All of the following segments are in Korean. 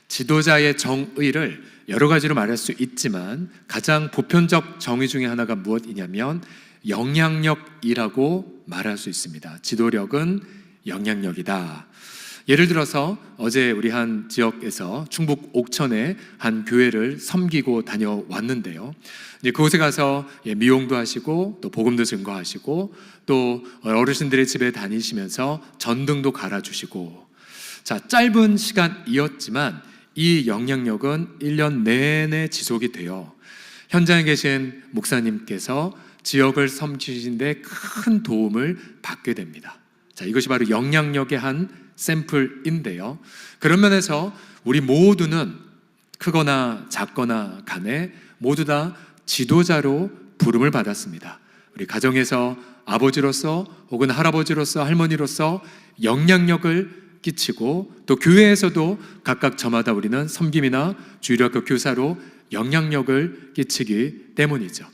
지도자의 정의를 여러 가지로 말할 수 있지만 가장 보편적 정의 중에 하나가 무엇이냐면 영향력이라고 말할 수 있습니다. 지도력은 영향력이다. 예를 들어서 어제 우리 한 지역에서 충북 옥천의 한 교회를 섬기고 다녀왔는데요. 이제 그곳에 가서 미용도 하시고 또 복음도 증거하시고 또 어르신들의 집에 다니시면서 전등도 갈아주시고, 자, 짧은 시간이었지만 이 영향력은 1년 내내 지속이 돼요. 현장에 계신 목사님께서 지역을 섬기신 데 큰 도움을 받게 됩니다. 자, 이것이 바로 영향력의 한 샘플인데요. 그런 면에서 우리 모두는 크거나 작거나 간에 모두 다 지도자로 부름을 받았습니다. 우리 가정에서 아버지로서 혹은 할아버지로서 할머니로서 영향력을 끼치고, 또 교회에서도 각각 저마다 우리는 섬김이나 주일학교 교사로 영향력을 끼치기 때문이죠.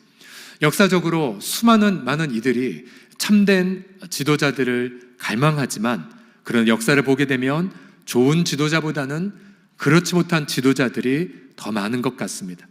역사적으로 많은 이들이 참된 지도자들을 갈망하지만, 그런 역사를 보게 되면 좋은 지도자보다는 그렇지 못한 지도자들이 더 많은 것 같습니다.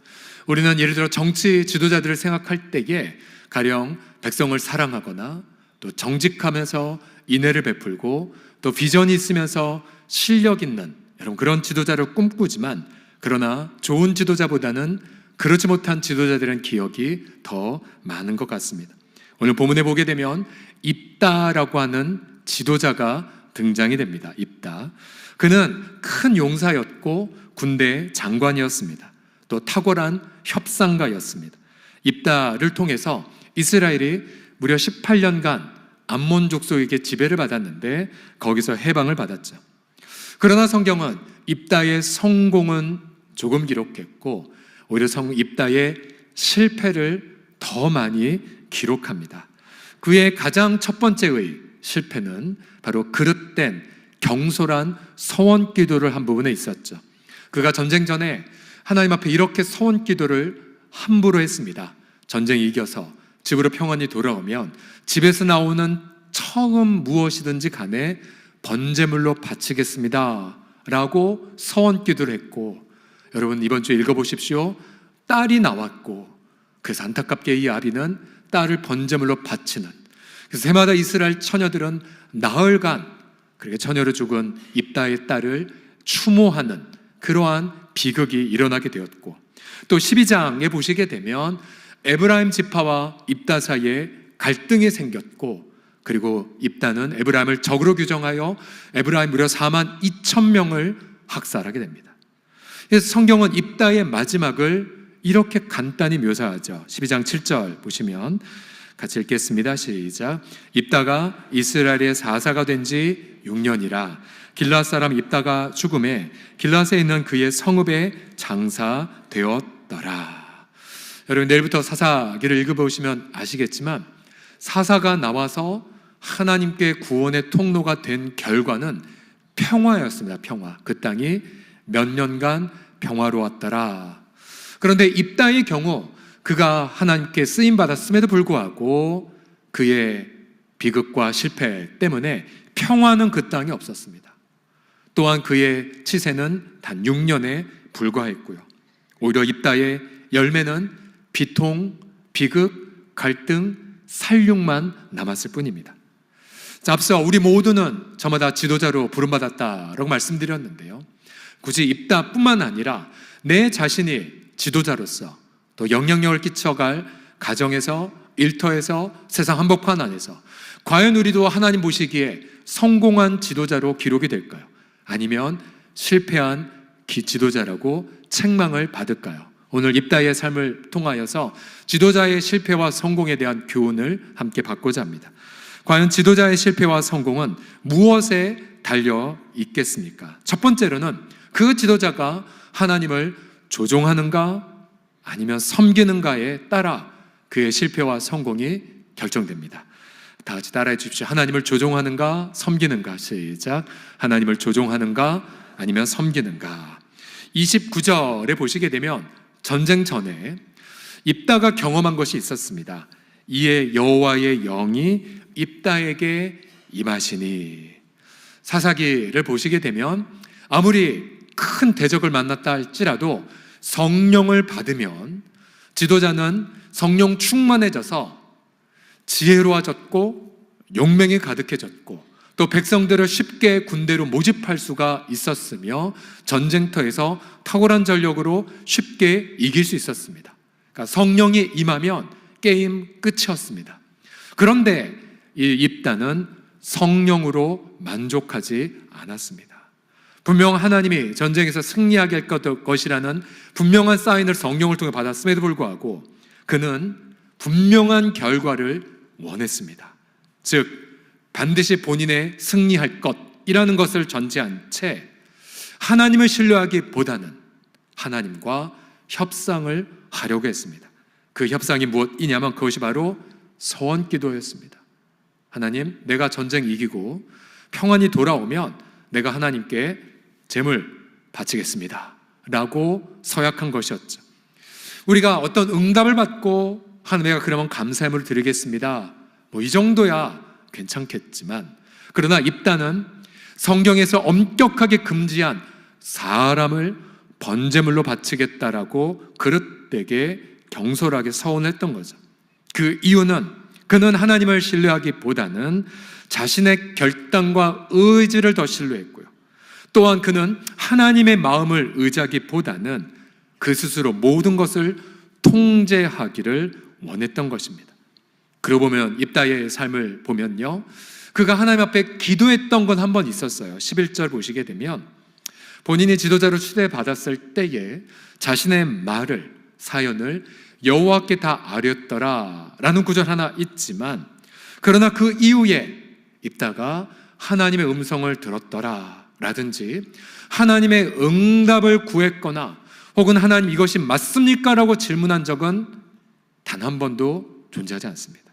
우리는 예를 들어 정치 지도자들을 생각할 때에 가령 백성을 사랑하거나 또 정직하면서 인애를 베풀고 또 비전이 있으면서 실력 있는 여러분 그런 지도자를 꿈꾸지만, 그러나 좋은 지도자보다는 그렇지 못한 지도자들은 기억이 더 많은 것 같습니다. 오늘 본문에 보게 되면 입다라고 하는 지도자가 등장이 됩니다. 입다. 그는 큰 용사였고 군대 장관이었습니다. 또 탁월한 협상가였습니다. 입다를 통해서 이스라엘이 무려 18년간 암몬 족속에게 지배를 받았는데 거기서 해방을 받았죠. 그러나 성경은 입다의 성공은 조금 기록했고 오히려 입다의 실패를 더 많이 기록합니다. 그의 가장 첫 번째의 실패는 바로 그릇된 경솔한 서원 기도를 한 부분에 있었죠. 그가 전쟁 전에 하나님 앞에 이렇게 서원 기도를 함부로 했습니다. 전쟁이 이겨서 집으로 평안히 돌아오면 집에서 나오는 처음 무엇이든지 간에 번제물로 바치겠습니다 라고 서원 기도를 했고, 여러분 이번 주에 읽어보십시오. 딸이 나왔고, 그래서 안타깝게 이 아비는 딸을 번제물로 바치는, 그래서 해마다 이스라엘 처녀들은 나흘간 그렇게 처녀로 죽은 입다의 딸을 추모하는 그러한 비극이 일어나게 되었고, 또 12장에 보시게 되면 에브라임 지파와 입다 사이에 갈등이 생겼고, 그리고 입다는 에브라임을 적으로 규정하여 에브라임 무려 4만 2천 명을 학살하게 됩니다. 그래서 성경은 입다의 마지막을 이렇게 간단히 묘사하죠. 12장 7절 보시면 같이 읽겠습니다. 시작. 입다가 이스라엘의 사사가 된 지 6년이라 길앗 사람 입다가 죽음에 길앗에 있는 그의 성읍에 장사되었더라. 여러분 내일부터 사사기를 읽어보시면 아시겠지만 사사가 나와서 하나님께 구원의 통로가 된 결과는 평화였습니다. 평화. 그 땅이 몇 년간 평화로웠더라. 그런데 입다의 경우 그가 하나님께 쓰임받았음에도 불구하고 그의 비극과 실패 때문에 평화는 그 땅에 없었습니다. 또한 그의 치세는 단 6년에 불과했고요. 오히려 입다의 열매는 비통, 비극, 갈등, 살육만 남았을 뿐입니다. 자, 앞서 우리 모두는 저마다 지도자로 부름받았다라고 말씀드렸는데요. 굳이 입다뿐만 아니라 내 자신이 지도자로서 또 영향력을 끼쳐갈 가정에서, 일터에서, 세상 한복판 안에서 과연 우리도 하나님 보시기에 성공한 지도자로 기록이 될까요? 아니면 실패한 지도자라고 책망을 받을까요? 오늘 입다의 삶을 통하여서 지도자의 실패와 성공에 대한 교훈을 함께 받고자 합니다. 과연 지도자의 실패와 성공은 무엇에 달려 있겠습니까? 첫 번째로는 그 지도자가 하나님을 조종하는가 아니면 섬기는가에 따라 그의 실패와 성공이 결정됩니다. 다 같이 따라해 주십시오. 하나님을 조종하는가 섬기는가. 시작. 하나님을 조종하는가 아니면 섬기는가. 29절에 보시게 되면 전쟁 전에 입다가 경험한 것이 있었습니다. 이에 여호와의 영이 입다에게 임하시니. 사사기를 보시게 되면 아무리 큰 대적을 만났다 할지라도 성령을 받으면 지도자는 성령 충만해져서 지혜로워졌고 용맹이 가득해졌고 또 백성들을 쉽게 군대로 모집할 수가 있었으며 전쟁터에서 탁월한 전력으로 쉽게 이길 수 있었습니다. 그러니까 성령이 임하면 게임 끝이었습니다. 그런데 이 입다는 성령으로 만족하지 않았습니다. 분명 하나님이 전쟁에서 승리하게 할 것이라는 분명한 사인을 성령을 통해 받았음에도 불구하고 그는 분명한 결과를 원했습니다. 즉 반드시 본인의 승리할 것이라는 것을 전제한 채 하나님을 신뢰하기보다는 하나님과 협상을 하려고 했습니다. 그 협상이 무엇이냐면 그것이 바로 서원기도였습니다. 하나님, 내가 전쟁 이기고 평안이 돌아오면 내가 하나님께 제물 바치겠습니다 라고 서약한 것이었죠. 우리가 어떤 응답을 받고 하나님, 내가 그러면 감사함을 드리겠습니다, 이 정도야 괜찮겠지만, 그러나 입다는 성경에서 엄격하게 금지한 사람을 번제물로 바치겠다라고 그릇되게 경솔하게 서원했던 거죠. 그 이유는 그는 하나님을 신뢰하기보다는 자신의 결단과 의지를 더 신뢰했고요. 또한 그는 하나님의 마음을 의지하기보다는 그 스스로 모든 것을 통제하기를 원했던 것입니다. 그러고 보면 입다의 삶을 보면요, 그가 하나님 앞에 기도했던 건 한 번 있었어요. 11절 보시게 되면 본인이 지도자로 추대받았을 때에 자신의 말을, 사연을 여호와께 다 아뢰었더라 라는 구절 하나 있지만, 그러나 그 이후에 입다가 하나님의 음성을 들었더라 라든지 하나님의 응답을 구했거나 혹은 하나님 이것이 맞습니까? 라고 질문한 적은 단 한 번도 존재하지 않습니다.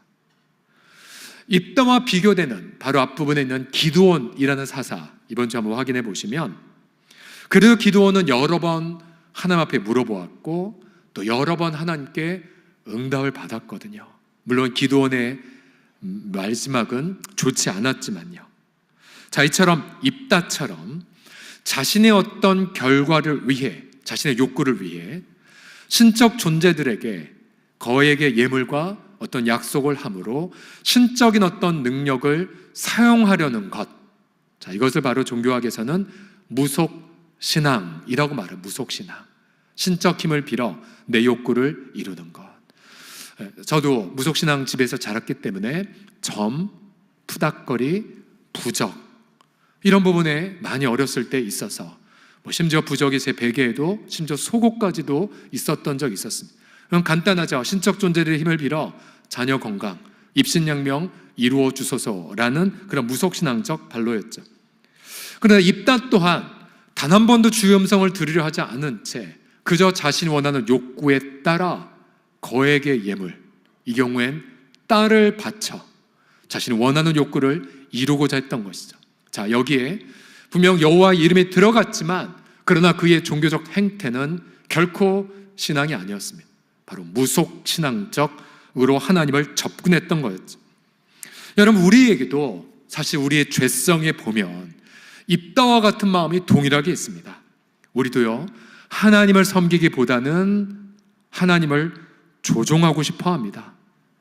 입다와 비교되는 바로 앞부분에 있는 기드온이라는 사사, 이번 주 한번 확인해 보시면, 그래도 기드온은 여러 번 하나님 앞에 물어보았고 또 여러 번 하나님께 응답을 받았거든요. 물론 기드온의 마지막은 좋지 않았지만요. 자, 이처럼 입다처럼 자신의 어떤 결과를 위해, 자신의 욕구를 위해 신적 존재들에게 거액의 예물과 어떤 약속을 함으로 신적인 어떤 능력을 사용하려는 것, 자, 이것을 바로 종교학에서는 무속신앙이라고 말해요. 무속신앙, 신적 힘을 빌어 내 욕구를 이루는 것. 저도 무속신앙 집에서 자랐기 때문에 점, 푸닥거리, 부적 이런 부분에 많이 어렸을 때 있어서 심지어 부적이 제 베개에도 심지어 속옷까지도 있었던 적이 있었습니다. 그럼 간단하죠. 신적 존재들의 힘을 빌어 자녀 건강, 입신양명 이루어 주소서라는 그런 무속신앙적 반로였죠. 그러나 입다 또한 단 한 번도 주의 음성을 들으려 하지 않은 채 그저 자신이 원하는 욕구에 따라 거액의 예물, 이 경우엔 딸을 바쳐 자신이 원하는 욕구를 이루고자 했던 것이죠. 자, 여기에 분명 여호와의 이름이 들어갔지만 그러나 그의 종교적 행태는 결코 신앙이 아니었습니다. 바로 무속신앙적으로 하나님을 접근했던 거였죠. 여러분, 우리에게도 사실 우리의 죄성에 보면 입다와 같은 마음이 동일하게 있습니다. 우리도요, 하나님을 섬기기보다는 하나님을 조종하고 싶어 합니다.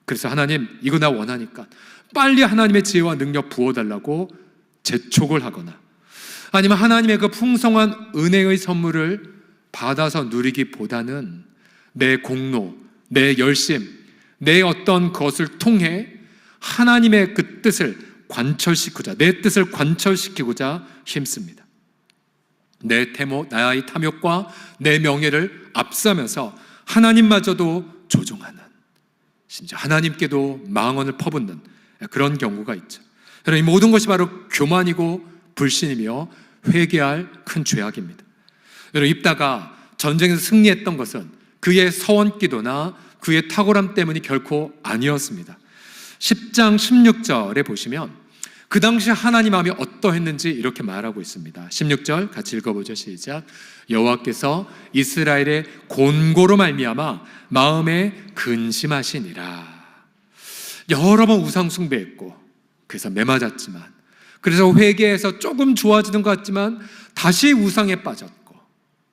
그래서 하나님, 이거 나 원하니까 빨리 하나님의 지혜와 능력 부어달라고 재촉을 하거나, 아니면 하나님의 그 풍성한 은혜의 선물을 받아서 누리기보다는 내 공로, 내 열심, 내 어떤 것을 통해 하나님의 그 뜻을 관철시키고자, 내 뜻을 관철시키고자 힘씁니다. 내 태모, 나의 탐욕과 내 명예를 앞서면서 하나님마저도 조종하는, 심지어 하나님께도 망언을 퍼붓는 그런 경우가 있죠. 이 모든 것이 바로 교만이고 불신이며 회개할 큰 죄악입니다. 여러분, 입다가 전쟁에서 승리했던 것은 그의 서원기도나 그의 탁월함 때문이 결코 아니었습니다. 10장 16절에 보시면 그 당시 하나님 마음이 어떠했는지 이렇게 말하고 있습니다. 16절 같이 읽어보죠. 시작. 여호와께서 이스라엘의 곤고로 말미암아 마음에 근심하시니라. 여러 번 우상 숭배했고 그래서 매맞았지만, 그래서 회개해서 조금 좋아지는 것 같지만 다시 우상에 빠졌고,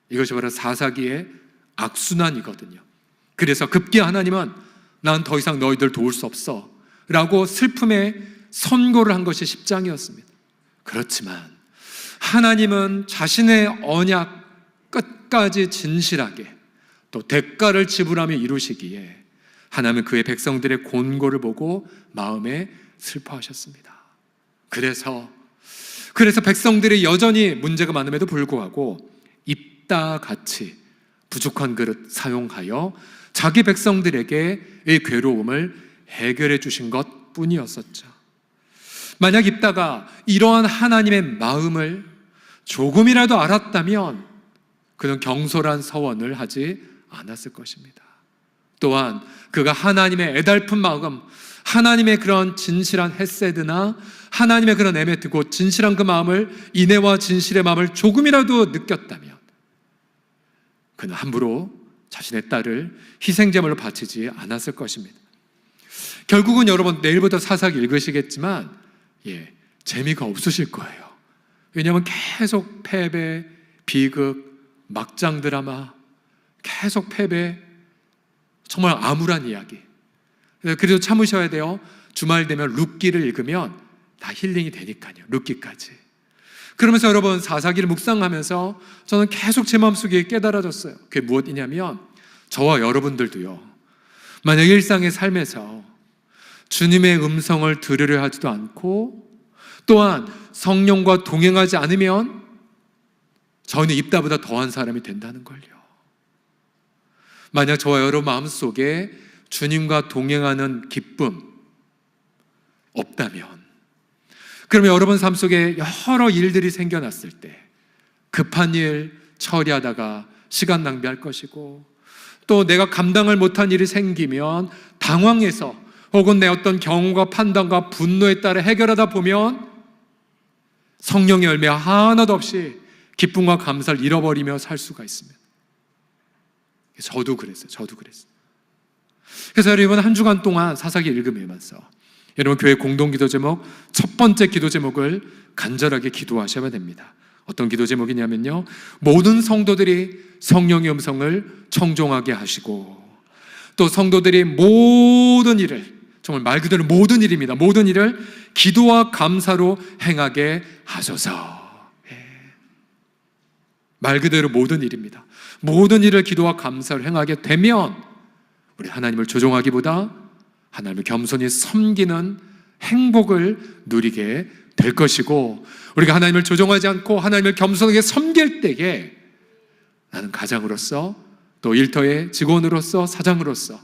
이것이 바로 사사기의 악순환이거든요. 그래서 급기야 하나님은 난 더 이상 너희들 도울 수 없어 라고 슬픔의 선고를 한 것이 10장이었습니다. 그렇지만 하나님은 자신의 언약 끝까지 진실하게 또 대가를 지불하며 이루시기에 하나님은 그의 백성들의 곤고를 보고 마음에 슬퍼하셨습니다. 그래서 백성들이 여전히 문제가 많음에도 불구하고 입다같이 부족한 그릇 사용하여 자기 백성들에게 이 괴로움을 해결해 주신 것 뿐이었었죠. 만약 입다가 이러한 하나님의 마음을 조금이라도 알았다면 그는 경솔한 서원을 하지 않았을 것입니다. 또한 그가 하나님의 애달픈 마음, 하나님의 그런 진실한 헤세드나 하나님의 그런 에메트, 곧 진실한 그 마음을, 인애와 진실의 마음을 조금이라도 느꼈다면 그는 함부로 자신의 딸을 희생제물로 바치지 않았을 것입니다. 결국은 여러분 내일부터 사사기 읽으시겠지만 재미가 없으실 거예요. 왜냐하면 계속 패배, 비극, 막장 드라마, 계속 패배, 정말 암울한 이야기. 그래도 참으셔야 돼요. 주말 되면 룻기를 읽으면 다 힐링이 되니까요. 룻기까지. 그러면서 여러분 사사기를 묵상하면서 저는 계속 제 마음속에 깨달아졌어요. 그게 무엇이냐면 저와 여러분들도요, 만약 일상의 삶에서 주님의 음성을 들으려 하지도 않고 또한 성령과 동행하지 않으면 저는 입다보다 더한 사람이 된다는 걸요. 만약 저와 여러분 마음속에 주님과 동행하는 기쁨 없다면, 그러면 여러분 삶 속에 여러 일들이 생겨났을 때 급한 일 처리하다가 시간 낭비할 것이고, 또 내가 감당을 못한 일이 생기면 당황해서 혹은 내 어떤 경험과 판단과 분노에 따라 해결하다 보면 성령의 열매 하나도 없이 기쁨과 감사를 잃어버리며 살 수가 있습니다. 저도 그랬어요. 그래서 여러분 한 주간 동안 사사기 읽으면서 여러분 교회 공동기도 제목 첫 번째 기도 제목을 간절하게 기도하셔야 됩니다. 어떤 기도 제목이냐면요, 모든 성도들이 성령의 음성을 청종하게 하시고 또 성도들이 모든 일을, 정말 말 그대로 모든 일입니다. 모든 일을 기도와 감사로 행하게 하소서. 말 그대로 모든 일입니다. 모든 일을 기도와 감사로 행하게 되면 우리 하나님을 조종하기보다 하나님을 겸손히 섬기는 행복을 누리게 될 것이고, 우리가 하나님을 조종하지 않고 하나님을 겸손하게 섬길 때에 나는 가장으로서 또 일터의 직원으로서 사장으로서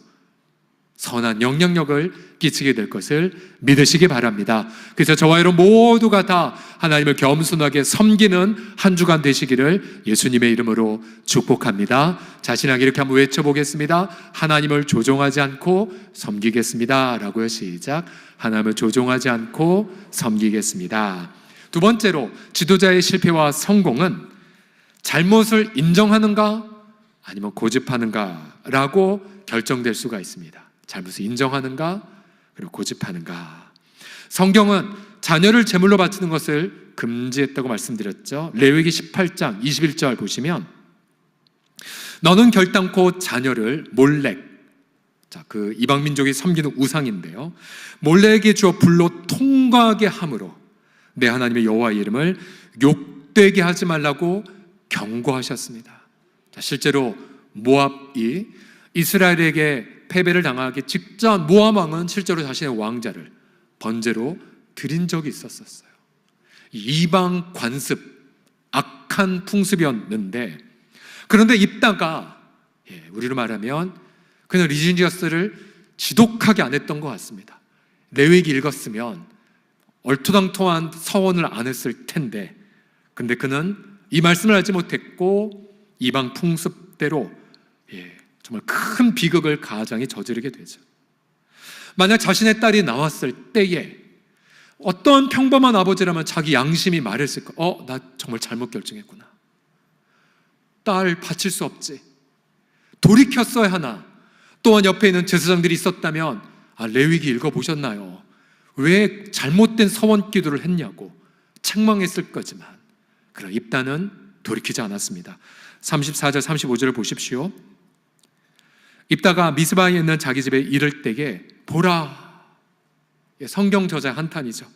선한 영향력을 끼치게 될 것을 믿으시기 바랍니다. 그래서 저와 여러분 모두가 다 하나님을 겸손하게 섬기는 한 주간 되시기를 예수님의 이름으로 축복합니다. 자신에게 이렇게 한번 외쳐보겠습니다. 하나님을 조종하지 않고 섬기겠습니다 라고요. 시작. 하나님을 조종하지 않고 섬기겠습니다. 두 번째로 지도자의 실패와 성공은 잘못을 인정하는가 아니면 고집하는가 라고 결정될 수가 있습니다. 잘못을 인정하는가 그리고 고집하는가. 성경은 자녀를 제물로 바치는 것을 금지했다고 말씀드렸죠. 레위기 18장 21절 보시면 너는 결단코 자녀를 몰렉, 그 이방 민족이 섬기는 우상인데요, 몰렉에게 주어 불로 통과하게 함으로 내 하나님의 여호와의 이름을 욕되게 하지 말라고 경고하셨습니다. 실제로 모압이 이스라엘에게 패배를 당하기 직전 모압 왕은 실제로 자신의 왕자를 번제로 드린 적이 있었어요. 이방 관습, 악한 풍습이었는데, 그런데 입다가 우리로 말하면 그는 리지니어스를 지독하게 안 했던 것 같습니다. 레위기 읽었으면 얼토당토한 서원을 안 했을 텐데, 근데 그는 이 말씀을 알지 못했고 이방 풍습대로 정말 큰 비극을 가장이 저지르게 되죠. 만약 자신의 딸이 나왔을 때에 어떤 평범한 아버지라면 자기 양심이 말했을 거, 나 정말 잘못 결정했구나. 딸 바칠 수 없지. 돌이켰어야 하나. 또한 옆에 있는 제사장들이 있었다면 레위기 읽어보셨나요? 왜 잘못된 서원 기도를 했냐고 책망했을 거지만, 그런 입다는 돌이키지 않았습니다. 34절 35절을 보십시오. 입다가 미스바에 있는 자기 집에 이를 때에 보라, 성경 저자 한탄이죠.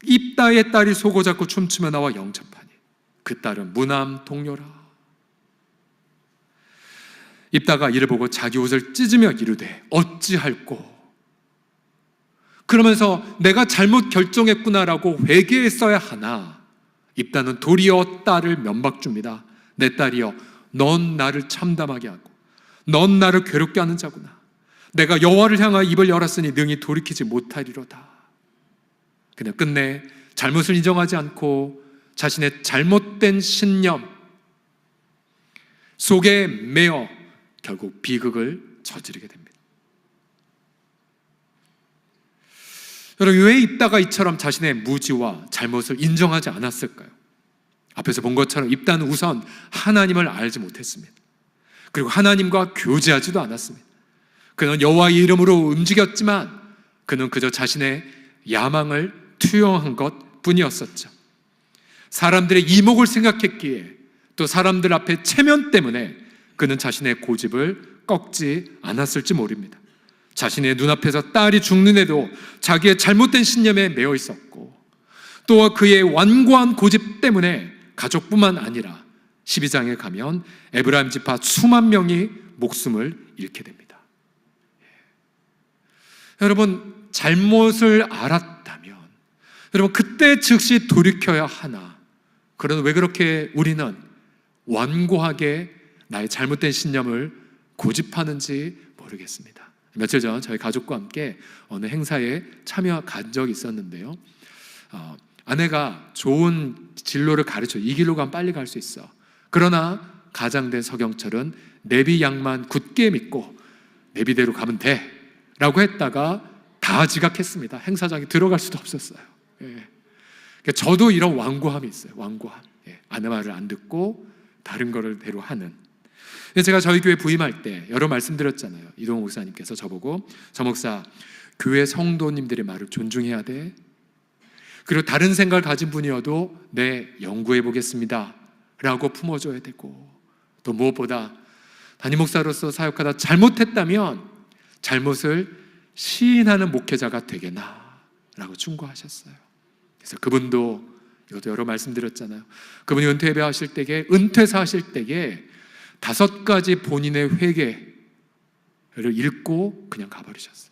입다의 딸이 소고 잡고 춤추며 나와 영접하니 그 딸은 무남 동료라. 입다가 이를 보고 자기 옷을 찢으며 이르되 어찌할꼬. 그러면서 내가 잘못 결정했구나라고 회개했어야 하나, 입다는 도리어 딸을 면박 줍니다. 내 딸이여, 넌 나를 참담하게 하고 넌 나를 괴롭게 하는 자구나. 내가 여호와를 향하여 입을 열었으니 능히 돌이키지 못하리로다. 그냥 끝내 잘못을 인정하지 않고 자신의 잘못된 신념 속에 매어 결국 비극을 저지르게 됩니다. 여러분, 왜 입다가 이처럼 자신의 무지와 잘못을 인정하지 않았을까요? 앞에서 본 것처럼 입다는 우선 하나님을 알지 못했습니다. 그리고 하나님과 교제하지도 않았습니다. 그는 여호와의 이름으로 움직였지만 그는 그저 자신의 야망을 투영한 것 뿐이었었죠. 사람들의 이목을 생각했기에, 또 사람들 앞에 체면 때문에 그는 자신의 고집을 꺾지 않았을지 모릅니다. 자신의 눈앞에서 딸이 죽는데도 자기의 잘못된 신념에 매여 있었고, 또 그의 완고한 고집 때문에 가족뿐만 아니라 12장에 가면 에브라임 지파 수만 명이 목숨을 잃게 됩니다. 여러분, 잘못을 알았다면 여러분 그때 즉시 돌이켜야 하나, 그러나 왜 그렇게 우리는 완고하게 나의 잘못된 신념을 고집하는지 모르겠습니다. 며칠 전 저희 가족과 함께 어느 행사에 참여한 적이 있었는데요, 아내가 좋은 진로를 가르쳐, 이 길로 가면 빨리 갈 수 있어. 그러나 가장된 서경철은 내비 양만 굳게 믿고 내비대로 가면 돼 라고 했다가 다 지각했습니다. 행사장에 들어갈 수도 없었어요. 그러니까 저도 이런 완고함이 있어요. 완고함. 아내 말을 안 듣고 다른 거를 대로 하는. 제가 저희 교회 부임할 때 여러 말씀드렸잖아요. 이동호 목사님께서 저보고, 저 목사, 교회 성도님들의 말을 존중해야 돼. 그리고 다른 생각을 가진 분이어도 네, 연구해 보겠습니다 라고 품어줘야 되고, 또 무엇보다 담임 목사로서 사역하다 잘못했다면 잘못을 시인하는 목회자가 되게나 라고 충고하셨어요. 그래서 그분도, 이것도 여러 말씀드렸잖아요. 그분이 은퇴 예배하실 때에, 은퇴사 하실 때에 5가지 본인의 회개를 읽고 그냥 가버리셨어요.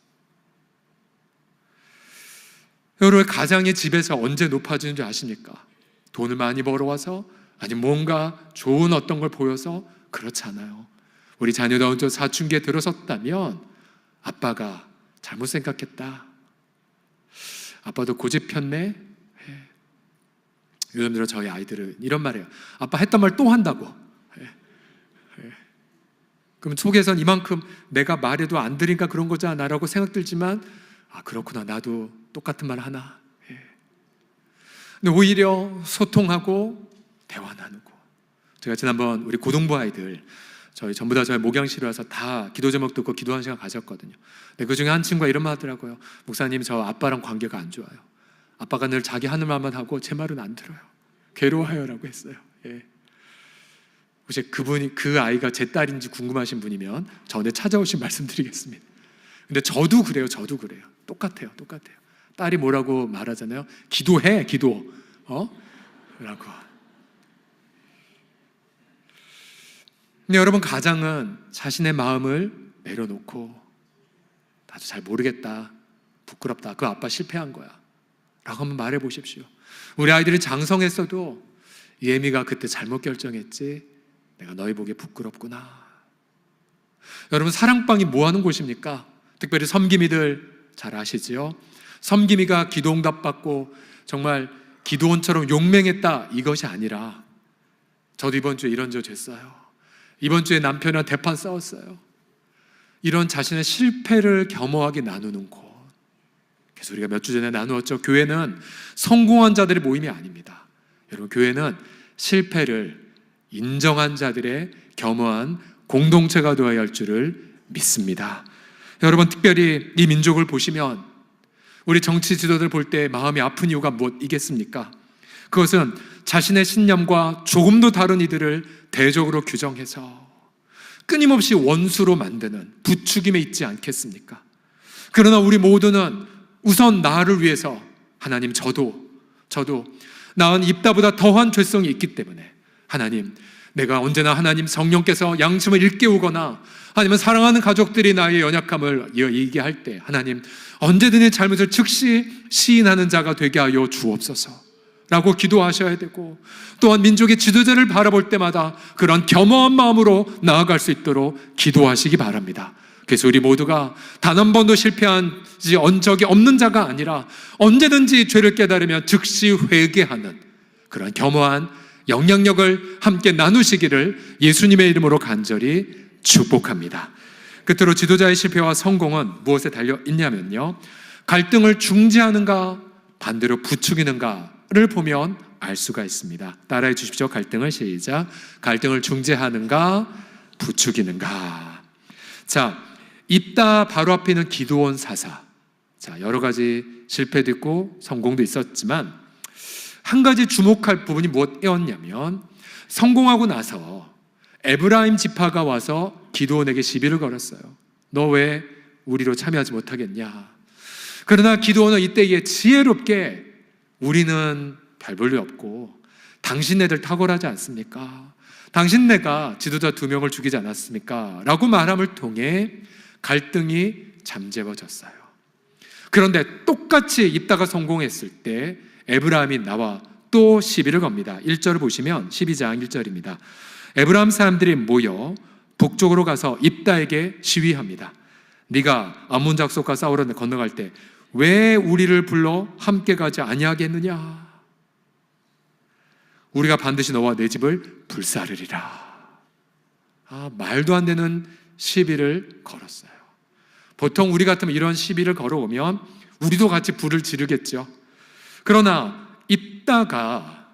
여러분, 가장이 집에서 언제 높아지는 줄 아십니까? 돈을 많이 벌어와서, 아니 뭔가 좋은 어떤 걸 보여서? 그렇지 않아요. 우리 자녀가 먼저 사춘기에 들어섰다면 아빠가 잘못 생각했다, 아빠도 고집 폈네. 요즘 들어 저희 아이들은 이런 말이에요. 아빠 했던 말 또 한다고. 그럼 속에선 이만큼 내가 말해도 안 들으니까 그런 거잖아 라고 생각 들지만, 아 그렇구나, 나도 똑같은 말 하나. 근데 오히려 소통하고 대화 나누고, 제가 지난번 우리 고등부 아이들 저희 전부 다 저희 목양실에 와서 다 기도 제목 듣고 기도하는 시간 가졌거든요. 근데 그 중에 한 친구가 이런 말 하더라고요. 목사님, 저 아빠랑 관계가 안 좋아요. 아빠가 늘 자기 하는 말만 하고 제 말은 안 들어요. 괴로워요 라고 했어요. 혹시 그분이, 그 아이가 제 딸인지 궁금하신 분이면 전에 찾아오신 말씀드리겠습니다. 근데 저도 그래요. 저도 그래요. 똑같아요. 딸이 뭐라고 말하잖아요. 기도해, 기도. 라고. 근데 여러분, 가장은 자신의 마음을 내려놓고, 나도 잘 모르겠다, 부끄럽다, 그 아빠 실패한 거야 라고 한번 말해 보십시오. 우리 아이들이 장성했어도 예미가 그때 잘못 결정했지, 내가 너희 보기에 부끄럽구나. 여러분, 사랑방이 뭐 하는 곳입니까? 특별히 섬김이들 잘 아시지요? 섬김이가 기도응답 받고 정말 기도원처럼 용맹했다, 이것이 아니라, 저도 이번 주에 이런 저 됐어요. 이번 주에 남편이랑 대판 싸웠어요. 이런 자신의 실패를 겸허하게 나누는 곳. 그래서 우리가 몇 주 전에 나누었죠. 교회는 성공한 자들의 모임이 아닙니다. 여러분, 교회는 실패를 인정한 자들의 겸허한 공동체가 되어야 할 줄을 믿습니다. 여러분, 특별히 이 민족을 보시면, 우리 정치 지도들 볼 때 마음이 아픈 이유가 무엇이겠습니까? 그것은 자신의 신념과 조금도 다른 이들을 대적으로 규정해서 끊임없이 원수로 만드는 부추김에 있지 않겠습니까? 그러나 우리 모두는 우선 나를 위해서 하나님, 저도 나은 입다보다 더한 죄성이 있기 때문에 하나님, 내가 언제나 하나님 성령께서 양심을 일깨우거나 아니면 사랑하는 가족들이 나의 연약함을 얘기할 때 하나님, 언제든지 잘못을 즉시 시인하는 자가 되게 하여 주옵소서 라고 기도하셔야 되고, 또한 민족의 지도자를 바라볼 때마다 그런 겸허한 마음으로 나아갈 수 있도록 기도하시기 바랍니다. 그래서 우리 모두가 단 한 번도 실패한 적이 없는 자가 아니라 언제든지 죄를 깨달으면 즉시 회개하는 그런 겸허한 영향력을 함께 나누시기를 예수님의 이름으로 간절히 축복합니다. 끝으로 지도자의 실패와 성공은 무엇에 달려 있냐면요, 갈등을 중재하는가 반대로 부추기는가를 보면 알 수가 있습니다. 따라해 주십시오. 갈등을 시작. 갈등을 중재하는가 부추기는가. 자, 입다 바로 앞에 있는 기드온 사사. 자, 여러 가지 실패도 있고 성공도 있었지만 한 가지 주목할 부분이 무엇이었냐면, 성공하고 나서 에브라임 지파가 와서 기드온에게 시비를 걸었어요. 너 왜 우리로 참여하지 못하겠냐. 그러나 기드온은 이때에 지혜롭게 우리는 별 볼 일 없고 당신네들 탁월하지 않습니까? 당신네가 지도자 2명을 죽이지 않았습니까? 라고 말함을 통해 갈등이 잠재워졌어요. 그런데 똑같이 입다가 성공했을 때 에브라임이 나와 또 시비를 겁니다. 1절을 보시면 12장 1절입니다. 에브라임 사람들이 모여 북쪽으로 가서 입다에게 시위합니다. 네가 암몬 족속과 싸우러 건너갈 때 왜 우리를 불러 함께 가지 아니하겠느냐? 우리가 반드시 너와 내 집을 불사르리라. 말도 안 되는 시비를 걸었어요. 보통 우리 같으면 이런 시비를 걸어오면 우리도 같이 불을 지르겠죠. 그러나 입다가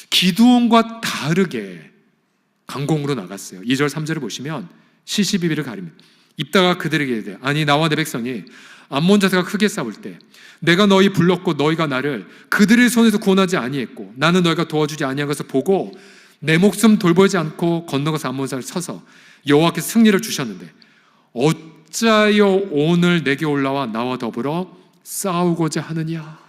기드온과 다르게 강공으로 나갔어요. 2절 3절을 보시면 시시비비를 가립니다. 입다가 그들에게 이르되, 아니 나와 내 백성이 암몬 자세가 크게 싸울 때 내가 너희 불렀고 너희가 나를 그들의 손에서 구원하지 아니했고 나는 너희가 도와주지 아니한 것을 보고 내 목숨 돌보지 않고 건너가서 암몬 산을 쳐서 여호와께 승리를 주셨는데 어찌하여 오늘 내게 올라와 나와 더불어 싸우고자 하느냐.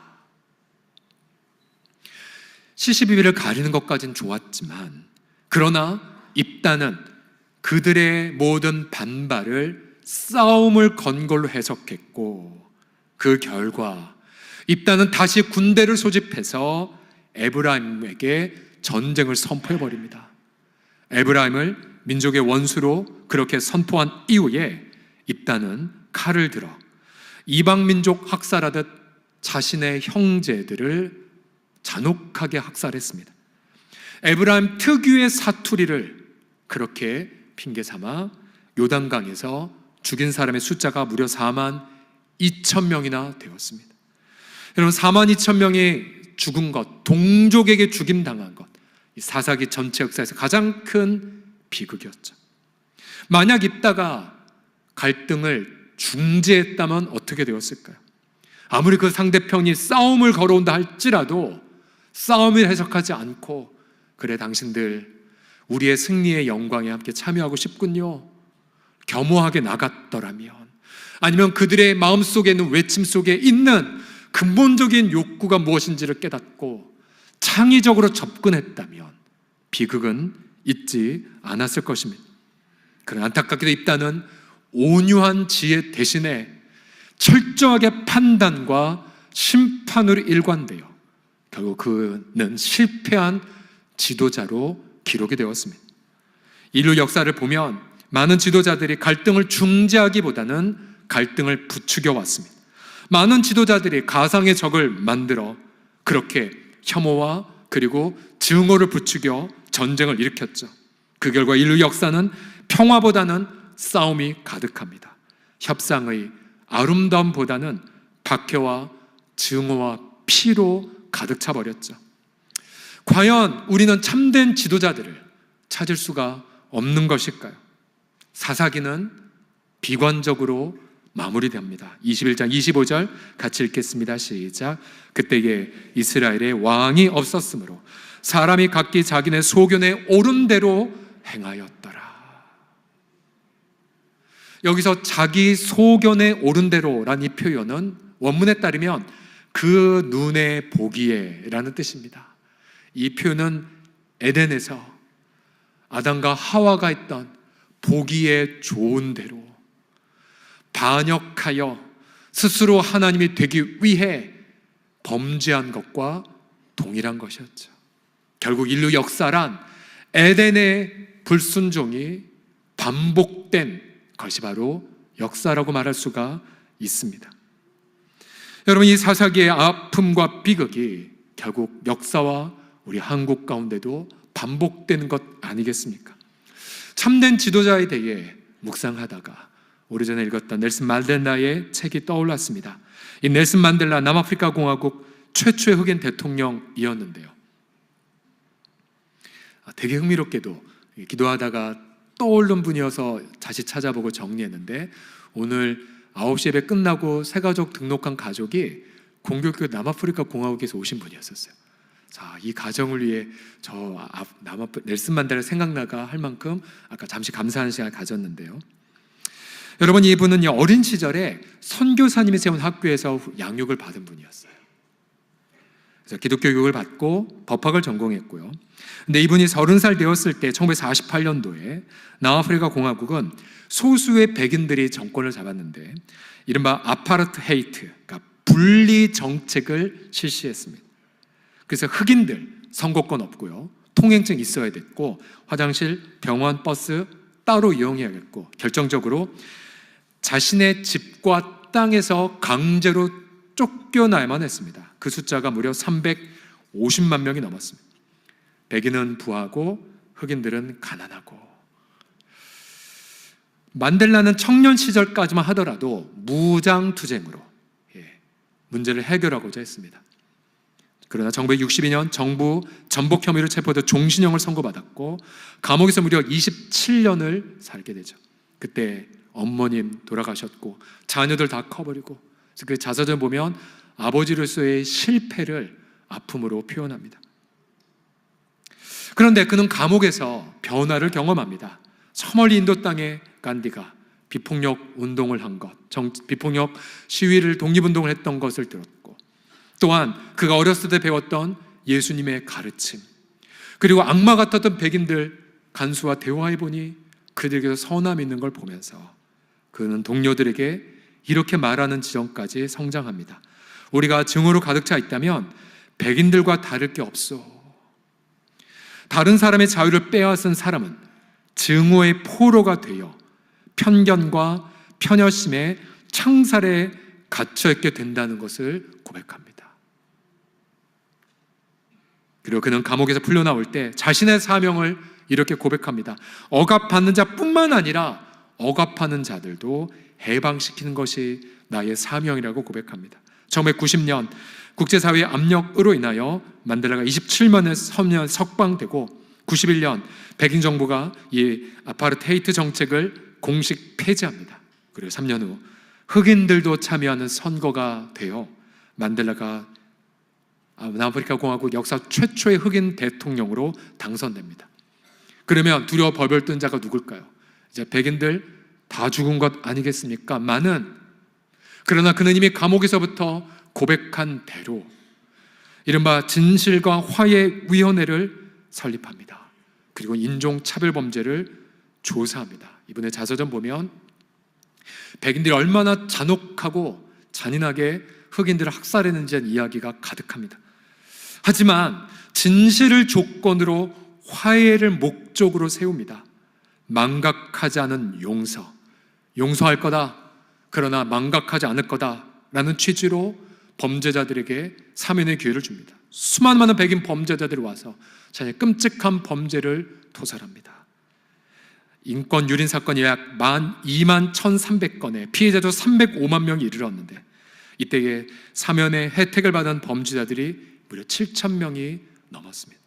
시시비비를 가리는 것까지는 좋았지만, 그러나 입다는 그들의 모든 반발을 싸움을 건 걸로 해석했고, 그 결과 입다는 다시 군대를 소집해서 에브라임에게 전쟁을 선포해버립니다. 에브라임을 민족의 원수로 그렇게 선포한 이후에 입다는 칼을 들어 이방민족 학살하듯 자신의 형제들을 잔혹하게 학살했습니다. 에브라임 특유의 사투리를 그렇게 핑계삼아 요단강에서 죽인 사람의 숫자가 무려 4만 2천 명이나 되었습니다. 여러분, 4만 2천 명이 죽은 것, 동족에게 죽임당한 것, 이 사사기 전체 역사에서 가장 큰 비극이었죠. 만약 입다가 갈등을 중재했다면 어떻게 되었을까요? 아무리 그 상대편이 싸움을 걸어온다 할지라도 싸움을 해석하지 않고, 그래 당신들 우리의 승리의 영광에 함께 참여하고 싶군요, 겸허하게 나갔더라면, 아니면 그들의 마음속에 있는 외침 속에 있는 근본적인 욕구가 무엇인지를 깨닫고 창의적으로 접근했다면 비극은 있지 않았을 것입니다. 그러나 안타깝게도 입다는 온유한 지혜 대신에 철저하게 판단과 심판으로 일관되어 결국 그는 실패한 지도자로 기록이 되었습니다. 인류 역사를 보면 많은 지도자들이 갈등을 중재하기보다는 갈등을 부추겨 왔습니다. 많은 지도자들이 가상의 적을 만들어 그렇게 혐오와 그리고 증오를 부추겨 전쟁을 일으켰죠. 그 결과 인류 역사는 평화보다는 싸움이 가득합니다. 협상의 아름다움보다는 박해와 증오와 피로 가득 차버렸죠. 과연 우리는 참된 지도자들을 찾을 수가 없는 것일까요? 사사기는 비관적으로 마무리됩니다. 21장 25절 같이 읽겠습니다. 시작. 그때에 이스라엘에 왕이 없었으므로 사람이 각기 자기네 소견에 옳은 대로 행하였더라. 여기서 자기 소견에 옳은 대로라는 이 표현은 원문에 따르면 그 눈에 보기에 라는 뜻입니다. 이 표현은 에덴에서 아담과 하와가 했던 보기에 좋은 대로 반역하여 스스로 하나님이 되기 위해 범죄한 것과 동일한 것이었죠. 결국 인류 역사란 에덴의 불순종이 반복된 것이 바로 역사라고 말할 수가 있습니다. 여러분, 이 사사기의 아픔과 비극이 결국 역사와 우리 한국 가운데도 반복되는 것 아니겠습니까? 참된 지도자에 대해 묵상하다가 오래전에 읽었던 넬슨 만델라의 책이 떠올랐습니다. 이 넬슨 만델라 남아프리카 공화국 최초의 흑인 대통령이었는데요. 되게 흥미롭게도 기도하다가 떠오른 분이어서 다시 찾아보고 정리했는데, 오늘 9시 예배 끝나고 새가족 등록한 가족이 공교롭게 남아프리카 공화국에서 오신 분이었었어요. 자, 이 가정을 위해 넬슨 만델라 생각나가 할 만큼 아까 잠시 감사하는 시간을 가졌는데요. 여러분, 이분은 어린 시절에 선교사님이 세운 학교에서 양육을 받은 분이었어요. 그래서 기독교 교육을 받고 법학을 전공했고요. 근데 이분이 30살 되었을 때 1948년도에 남아프리카 공화국은 소수의 백인들이 정권을 잡았는데 이른바 아파르트헤이트, 그러니까 분리 정책을 실시했습니다. 그래서 흑인들 선거권 없고요, 통행증 있어야 됐고, 화장실, 병원, 버스 따로 이용해야겠고, 결정적으로 자신의 집과 땅에서 강제로 쫓겨나야만 했습니다. 그 숫자가 무려 350만 명이 넘었습니다. 백인은 부하고 흑인들은 가난하고. 만델라는 청년 시절까지만 하더라도 무장투쟁으로 문제를 해결하고자 했습니다. 그러나 1962년 정부 전복 혐의로 체포돼 종신형을 선고받았고 감옥에서 무려 27년을 살게 되죠. 그때 어머님 돌아가셨고 자녀들 다 커버리고, 그 자서전 보면 아버지로서의 실패를 아픔으로 표현합니다. 그런데 그는 감옥에서 변화를 경험합니다. 저 멀리 인도 땅에 간디가 비폭력 운동을 한 것, 비폭력 시위를 독립운동을 했던 것을 들었고, 또한 그가 어렸을 때 배웠던 예수님의 가르침, 그리고 악마 같았던 백인들 간수와 대화해보니 그들에게서 선함이 있는 걸 보면서 그는 동료들에게 이렇게 말하는 지점까지 성장합니다. 우리가 증오로 가득 차 있다면 백인들과 다를 게 없어. 다른 사람의 자유를 빼앗은 사람은 증오의 포로가 되어 편견과 편여심의 창살에 갇혀있게 된다는 것을 고백합니다. 그리고 그는 감옥에서 풀려나올 때 자신의 사명을 이렇게 고백합니다. 억압받는 자뿐만 아니라 억압하는 자들도 해방시키는 것이 나의 사명이라고 고백합니다. 1990년 국제사회의 압력으로 인하여 만델라가 27년의 석방되고 91년 백인 정부가 이 아파르테이트 정책을 공식 폐지합니다. 그리고 3년 후 흑인들도 참여하는 선거가 되어 만델라가 남아프리카 공화국 역사 최초의 흑인 대통령으로 당선됩니다. 그러면 두려워 벌벌 뜬 자가 누굴까요? 이제 백인들 다 죽은 것 아니겠습니까? 그러나 그는 이미 감옥에서부터 고백한 대로 이른바 진실과 화해위원회를 설립합니다. 그리고 인종차별범죄를 조사합니다. 이분의 자서전 보면 백인들이 얼마나 잔혹하고 잔인하게 흑인들을 학살했는지 이야기가 가득합니다. 하지만 진실을 조건으로 화해를 목적으로 세웁니다. 망각하지 않은 용서할 거다, 그러나 망각하지 않을 거다라는 취지로 범죄자들에게 사면의 기회를 줍니다. 수많은 백인 범죄자들이 와서 자신의 끔찍한 범죄를 토설합니다. 인권 유린 사건이 약 21,300건에 피해자도 305만 명이 이르렀는데 이때에 사면의 혜택을 받은 범죄자들이 무려 7,000명이 넘었습니다.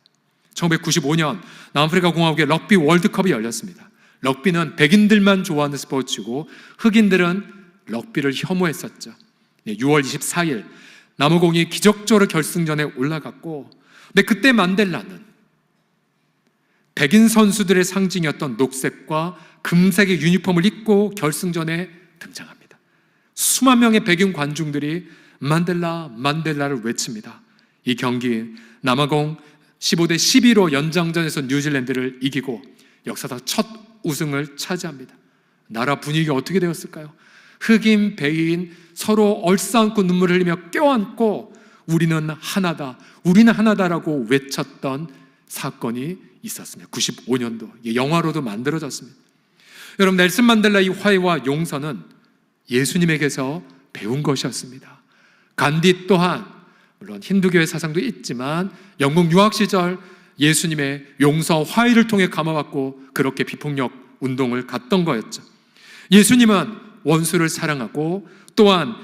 1995년 남아프리카 공화국의 럭비 월드컵이 열렸습니다. 럭비는 백인들만 좋아하는 스포츠고 흑인들은 럭비를 혐오했었죠. 6월 24일 남아공이 기적적으로 결승전에 올라갔고, 근데 그때 만델라는 백인 선수들의 상징이었던 녹색과 금색의 유니폼을 입고 결승전에 등장합니다. 수만 명의 백인 관중들이 만델라, 만델라를 외칩니다. 이 경기 남아공 15대 12로 연장전에서 뉴질랜드를 이기고 역사상 첫 우승을 차지합니다. 나라 분위기가 어떻게 되었을까요? 흑인, 백인 서로 얼싸안고 눈물을 흘리며 껴안고 우리는 하나다, 우리는 하나다라고 외쳤던 사건이 있었습니다. 95년도 영화로도 만들어졌습니다. 여러분, 넬슨 만델라의 화해와 용서는 예수님에게서 배운 것이었습니다. 간디 또한 물론 힌두교의 사상도 있지만 영국 유학 시절 예수님의 용서 화해를 통해 감화받고 그렇게 비폭력 운동을 갔던 거였죠. 예수님은 원수를 사랑하고 또한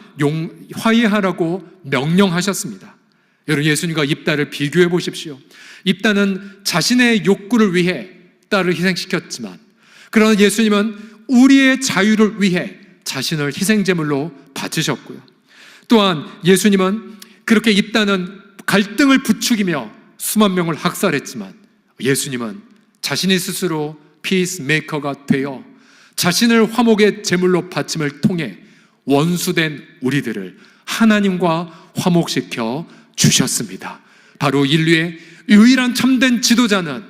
화해하라고 명령하셨습니다. 여러분, 예수님과 입다를 비교해 보십시오. 입다는 자신의 욕구를 위해 딸을 희생시켰지만, 그러나 예수님은 우리의 자유를 위해 자신을 희생제물로 바치셨고요. 또한 예수님은 그렇게 입다는 갈등을 부추기며 수만 명을 학살했지만, 예수님은 자신이 스스로 피스메이커가 되어 자신을 화목의 제물로 바침을 통해 원수된 우리들을 하나님과 화목시켜 주셨습니다. 바로 인류의 유일한 참된 지도자는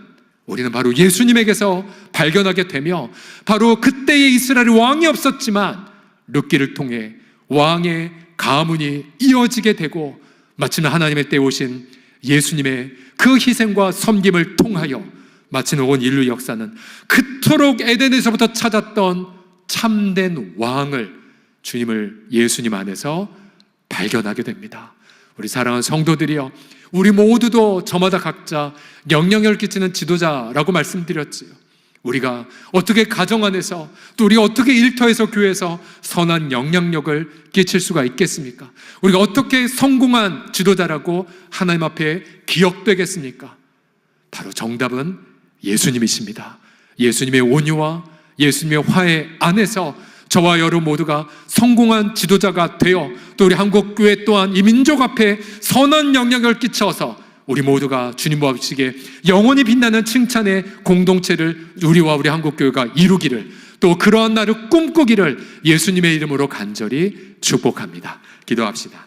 우리는 바로 예수님에게서 발견하게 되며, 바로 그때의 이스라엘 왕이 없었지만 룻기를 통해 왕의 가문이 이어지게 되고, 마침내 하나님의 때에 오신 예수님의 그 희생과 섬김을 통하여 마침내 온 인류 역사는 그토록 에덴에서부터 찾았던 참된 왕을, 주님을 예수님 안에서 발견하게 됩니다. 우리 사랑하는 성도들이여, 우리 모두도 저마다 각자 영향력을 끼치는 지도자라고 말씀드렸지요. 우리가 어떻게 가정 안에서, 또 우리가 어떻게 일터에서, 교회에서 선한 영향력을 끼칠 수가 있겠습니까? 우리가 어떻게 성공한 지도자라고 하나님 앞에 기억되겠습니까? 바로 정답은 예수님이십니다. 예수님의 온유와 예수님의 화해 안에서 저와 여러분 모두가 성공한 지도자가 되어, 또 우리 한국교회 또한 이 민족 앞에 선한 영향을 끼쳐서 우리 모두가 주님 보시기에 영원히 빛나는 칭찬의 공동체를 우리와 우리 한국교회가 이루기를, 또 그러한 날을 꿈꾸기를 예수님의 이름으로 간절히 축복합니다. 기도합시다.